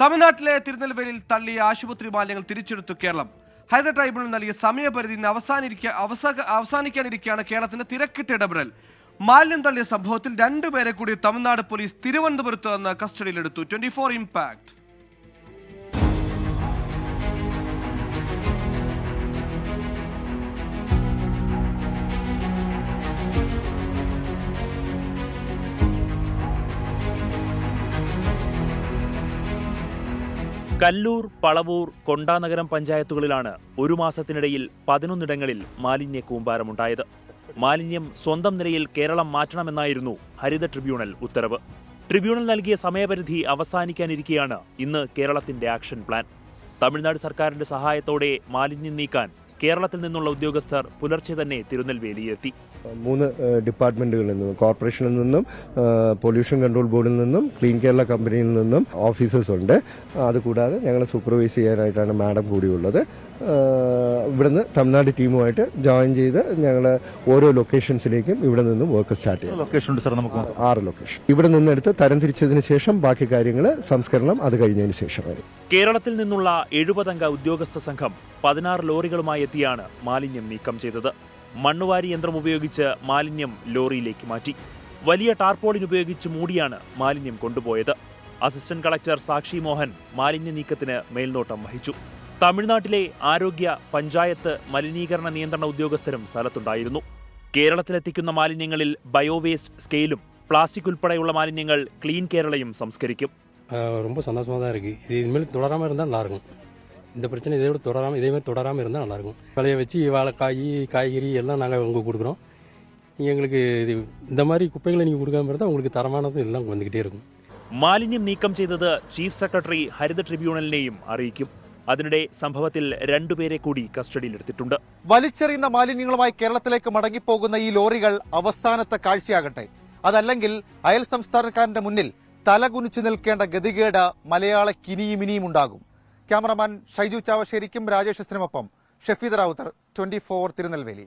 തമിഴ്നാട്ടിലെ തിരുനെൽവേലിയിൽ തള്ളിയ ആശുപത്രി മാലിന്യങ്ങൾ തിരിച്ചെടുത്തു കേരളം. ഹരിത ട്രൈബ്യൂണൽ നൽകിയ സമയപരിധി ഇന്ന് അവസാനിക്കാനിരിക്കെയാണ് കേരളത്തിന്റെ തിരക്കിട്ട ഇടപെടൽ. മാലിന്യം തള്ളിയ സംഭവത്തിൽ 2 പേരെ കൂടി തമിഴ്നാട് പോലീസ് തിരുവനന്തപുരത്ത് നിന്ന് കസ്റ്റഡിയിലെടുത്തു. 24 ഇംപാക്ട്. കല്ലൂർ, പളവൂർ, കൊണ്ടാനഗരം പഞ്ചായത്തുകളിലാണ് ഒരു മാസത്തിനിടയിൽ 11 ഇടങ്ങളിൽ മാലിന്യ കൂമ്പാരമുണ്ടായത്. മാലിന്യം സ്വന്തം നിലയിൽ കേരളം മാറ്റണമെന്നായിരുന്നു ഹരിത ട്രിബ്യൂണൽ ഉത്തരവ്. ട്രിബ്യൂണൽ നൽകിയ സമയപരിധി അവസാനിക്കാനിരിക്കെയാണ് ഇന്ന് കേരളത്തിന്റെ ആക്ഷൻ പ്ലാൻ. തമിഴ്നാട് സർക്കാരിന്റെ സഹായത്തോടെ മാലിന്യം നീക്കാൻ കേരളത്തിൽ നിന്നുള്ള ഉദ്യോഗസ്ഥർ പുലർച്ചെ തന്നെ തിരുനെൽവേലിയിലെത്തി. 3 ഡിപ്പാർട്ട്മെന്റുകളിൽ നിന്നും, കോർപ്പറേഷനിൽ നിന്നും, പൊല്യൂഷൻ കൺട്രോൾ ബോർഡിൽ നിന്നും, ക്ലീൻ കേരള കമ്പനിയിൽ നിന്നും ഓഫീസേഴ്സ് ഉണ്ട്. അതുകൂടാതെ ഞങ്ങൾ സൂപ്പർവൈസ് ചെയ്യാനായിട്ടാണ് മാഡം കൂടിയുള്ളത്. ഇവിടുന്ന് തമിഴ്നാട് ടീമുമായിട്ട് ജോയിൻ ചെയ്ത് ഞങ്ങൾ ഓരോ ലൊക്കേഷൻസിലേക്കും ഇവിടെ നിന്നും വർക്ക് സ്റ്റാർട്ട് ചെയ്യും. ലൊക്കേഷൻ ഉണ്ട് സാർ, നമുക്ക് 6 ലൊക്കേഷൻ ഇവിടെ നിന്നെടുത്ത് തരംതിരിച്ചതിന് ശേഷം ബാക്കി കാര്യങ്ങൾ സംസ്കരണം അത് കഴിഞ്ഞതിന് ശേഷമായിരിക്കും. കേരളത്തിൽ നിന്നുള്ള 70 അംഗ ഉദ്യോഗസ്ഥ സംഘം 16 ലോറികളുമായി എത്തിയാണ് മാലിന്യം നീക്കം ചെയ്തത്. മണ്ണുവാരി യന്ത്രം ഉപയോഗിച്ച് മാലിന്യം ലോറിയിലേക്ക് മാറ്റി. വലിയ ടാർപോളിൻ ഉപയോഗിച്ച് മൂടിയാണ് മാലിന്യം കൊണ്ടുപോയത്. അസിസ്റ്റന്റ് കളക്ടർ സാക്ഷി മോഹൻ മാലിന്യ നീക്കത്തിന് മേൽനോട്ടം വഹിച്ചു. തമിഴ്നാട്ടിലെ ആരോഗ്യ, പഞ്ചായത്ത്, മലിനീകരണ നിയന്ത്രണ ഉദ്യോഗസ്ഥരും സ്ഥലത്തുണ്ടായിരുന്നു. കേരളത്തിലെത്തിക്കുന്ന മാലിന്യങ്ങളിൽ ബയോവേസ്റ്റ്, സ്കെയിലും പ്ലാസ്റ്റിക് ഉൾപ്പെടെയുള്ള മാലിന്യങ്ങൾ ക്ലീൻ കേരളയും സംസ്കരിക്കും. ரொம்ப சந்தோஷமாக தான் இருக்குது. இது இதுமாரி தொடராமல் இருந்தால் நல்லாயிருக்கும். இந்த பிரச்சனை இதேமாதிரி தொடராமல் இருந்தால் நல்லாயிருக்கும். விளைய வச்சு வாழைக்காய், காய்கறி எல்லாம் நாங்கள் உங்களுக்கு கொடுக்குறோம். எங்களுக்கு இது இந்த மாதிரி குப்பைகளை நீங்கள் கொடுக்காம இருந்தால் உங்களுக்கு தரமானது எல்லாம் வந்துக்கிட்டே இருக்கும். മാലിന്യം നീക്കം ചെയ്തത് ചീഫ് സെക്രട്ടറി ഹരിത ട്രിബ്യൂണലിനെയും അറിയിക്കും. അതിനിടെ സംഭവത്തിൽ 2 പേരെ കൂടി കസ്റ്റഡിയിലെടുത്തിട്ടുണ്ട്. വലിച്ചെറിയുന്ന മാലിന്യങ്ങളുമായി കേരളത്തിലേക്ക് മടങ്ങിപ്പോകുന്ന ഈ ലോറികൾ അവസാനത്തെ കാഴ്ചയാകട്ടെ. അതല്ലെങ്കിൽ അയൽ സംസ്ഥാനക്കാരന്റെ മുന്നിൽ തലകുനിച്ചു നിൽക്കേണ്ട ഗതികേട് മലയാളക്ക് ഇനിയും ഉണ്ടാകും. ക്യാമറമാൻ ഷൈജു ചാവശ്ശേരിക്കും രാജേഷ് എസിനുമൊപ്പം ഷഫീദ് റാവുത്തർ, 24 തിരുനെൽവേലി.